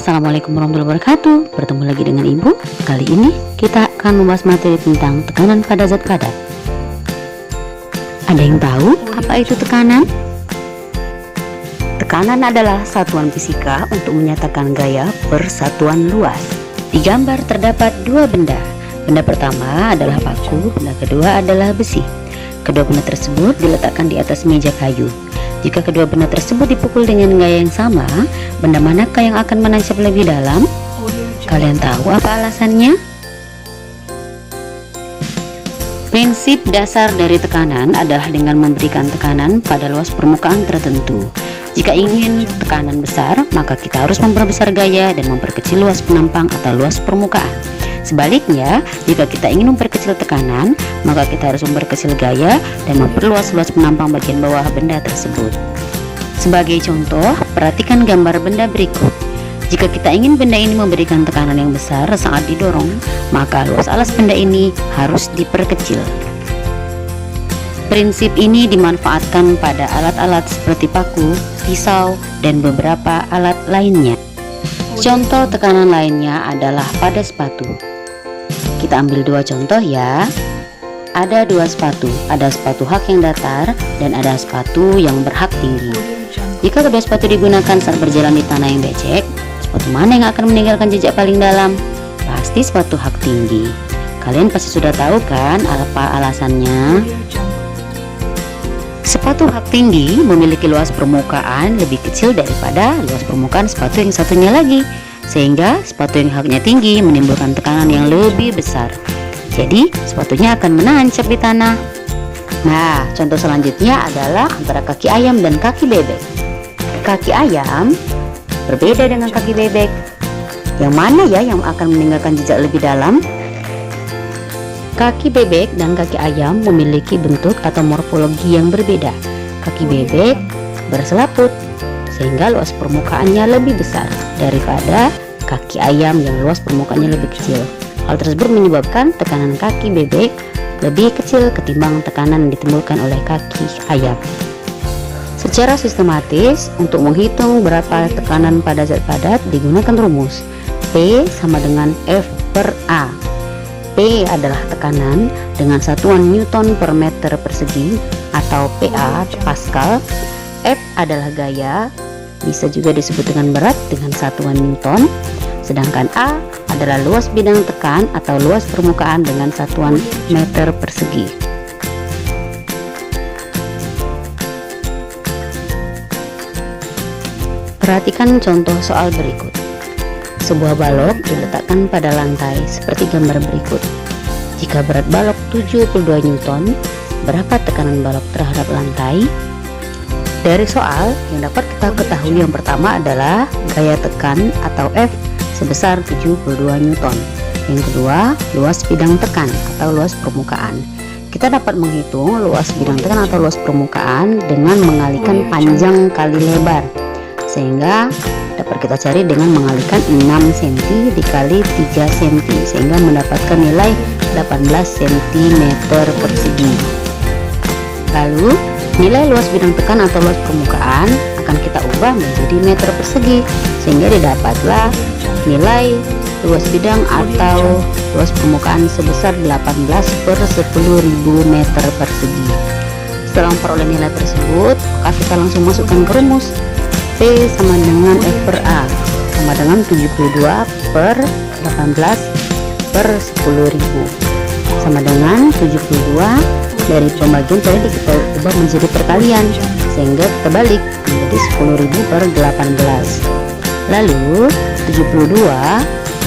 Assalamualaikum warahmatullahi wabarakatuh. Bertemu lagi dengan Ibu. Kali ini kita akan membahas materi tentang tekanan pada zat padat. Ada yang tahu apa itu tekanan? Tekanan adalah satuan fisika untuk menyatakan gaya per satuan luas. Di gambar terdapat dua benda. Benda pertama adalah paku, benda kedua adalah besi. Kedua benda tersebut diletakkan di atas meja kayu. Jika kedua benda tersebut dipukul dengan gaya yang sama, benda manakah yang akan menancap lebih dalam? Kalian tahu apa alasannya? Prinsip dasar dari tekanan adalah dengan memberikan tekanan pada luas permukaan tertentu. Jika ingin tekanan besar, maka kita harus memperbesar gaya dan memperkecil luas penampang atau luas permukaan. Sebaliknya, jika kita ingin memperkecil tekanan, maka kita harus memperkecil gaya dan memperluas luas penampang bagian bawah benda tersebut. Sebagai contoh, perhatikan gambar benda berikut. Jika kita ingin benda ini memberikan tekanan yang besar saat didorong, maka luas alas benda ini harus diperkecil. Prinsip ini dimanfaatkan pada alat-alat seperti paku, pisau, dan beberapa alat lainnya. Contoh tekanan lainnya adalah pada sepatu. Kita ambil dua contoh ya. Ada dua sepatu, ada sepatu hak yang datar dan ada sepatu yang berhak tinggi. Jika kedua sepatu digunakan saat berjalan di tanah yang becek, sepatu mana yang akan meninggalkan jejak paling dalam? Pasti sepatu hak tinggi. Kalian pasti sudah tahu kan apa alasannya? Sepatu hak tinggi memiliki luas permukaan lebih kecil daripada luas permukaan sepatu yang satunya lagi, sehingga sepatu yang haknya tinggi menimbulkan tekanan yang lebih besar. Jadi sepatunya akan menancap di tanah. Nah, contoh selanjutnya adalah antara kaki ayam dan kaki bebek. Kaki ayam berbeda dengan kaki bebek. Yang mana ya yang akan meninggalkan jejak lebih dalam? Kaki bebek dan kaki ayam memiliki bentuk atau morfologi yang berbeda. Kaki bebek berselaput sehingga luas permukaannya lebih besar daripada kaki ayam yang luas permukaannya lebih kecil. Hal tersebut menyebabkan tekanan kaki bebek lebih kecil ketimbang tekanan yang ditimbulkan oleh kaki ayam. Secara sistematis, untuk menghitung berapa tekanan pada zat padat digunakan rumus P sama dengan F per A. P adalah tekanan dengan satuan Newton per meter persegi atau PA Pascal. F adalah gaya, bisa juga disebut dengan berat dengan satuan Newton. Sedangkan A adalah luas bidang tekan atau luas permukaan dengan satuan meter persegi. Perhatikan contoh soal berikut. Sebuah balok diletakkan pada lantai seperti gambar berikut. Jika berat balok 72 Newton, berapa tekanan balok terhadap lantai? Dari soal yang dapat kita ketahui yang pertama adalah gaya tekan atau F sebesar 72 Newton. Yang kedua, luas bidang tekan atau luas permukaan. Kita dapat menghitung luas bidang tekan atau luas permukaan dengan mengalikan panjang kali lebar, sehingga dapat kita cari dengan mengalikan 6 cm dikali 3 cm sehingga mendapatkan nilai 18 cm persegi. Lalu nilai luas bidang tekan atau luas permukaan akan kita ubah menjadi meter persegi sehingga didapatlah nilai luas bidang atau luas permukaan sebesar 18 per 10.000 meter persegi. Setelah memperoleh nilai tersebut, maka kita langsung masukkan ke rumus P sama dengan F per A sama dengan 72 per 18 per 10.000 sama dengan 72 dari pembagian tadi kita ubah menjadi perkalian sehingga kita balik menjadi 10.000 per 18. Lalu 72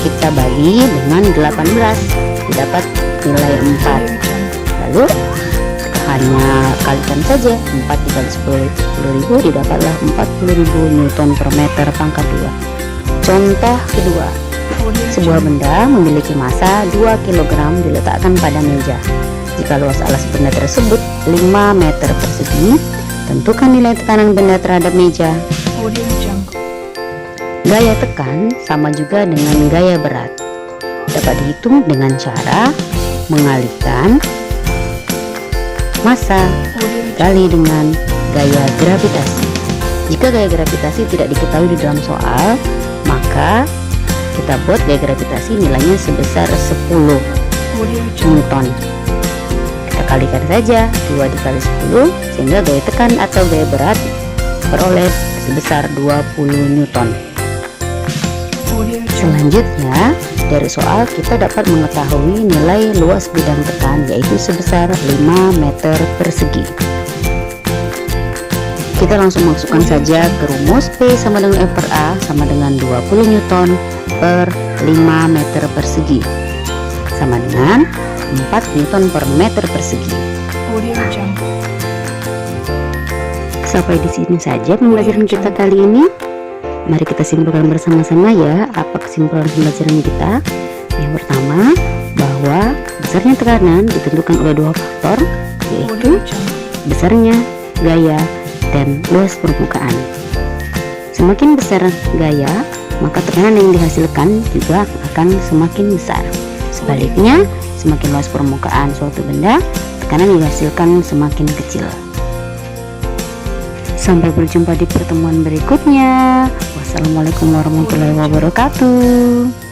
kita bagi dengan 18 didapat nilai 4. Lalu hanya kalikan saja 4 dikali 10.000 didapatlah 40.000 Newton per meter pangkat 2. Contoh kedua, sebuah benda memiliki massa 2 kg diletakkan pada meja. Jika luas alas benda tersebut 5 meter persegi, tentukan nilai tekanan benda terhadap meja. Gaya tekan sama juga dengan gaya berat. Dapat dihitung dengan cara mengalihkan massa dikali dengan gaya gravitasi. Jika gaya gravitasi tidak diketahui di dalam soal, maka kita buat gaya gravitasi nilainya sebesar 10 Newton. Kita kalikan saja 2 dikali 10 sehingga gaya tekan atau gaya berat beroleh sebesar 20 Newton. Selanjutnya, dari soal kita dapat mengetahui nilai luas bidang tekan yaitu sebesar 5 meter persegi. Kita langsung masukkan saja ke rumus P sama dengan F per A sama dengan 20 Newton per 5 meter persegi sama dengan 4 Newton per meter persegi. Sampai di sini saja pembelajaran kita kali ini. Mari kita simpulkan bersama-sama ya apa kesimpulan pembelajaran kita. Yang pertama, bahwa besarnya tekanan ditentukan oleh dua faktor, yaitu besarnya gaya dan luas permukaan. Semakin besar gaya, maka tekanan yang dihasilkan juga akan semakin besar. Sebaliknya, semakin luas permukaan suatu benda, tekanan yang dihasilkan semakin kecil. Sampai berjumpa di pertemuan berikutnya. Wassalamualaikum warahmatullahi wabarakatuh.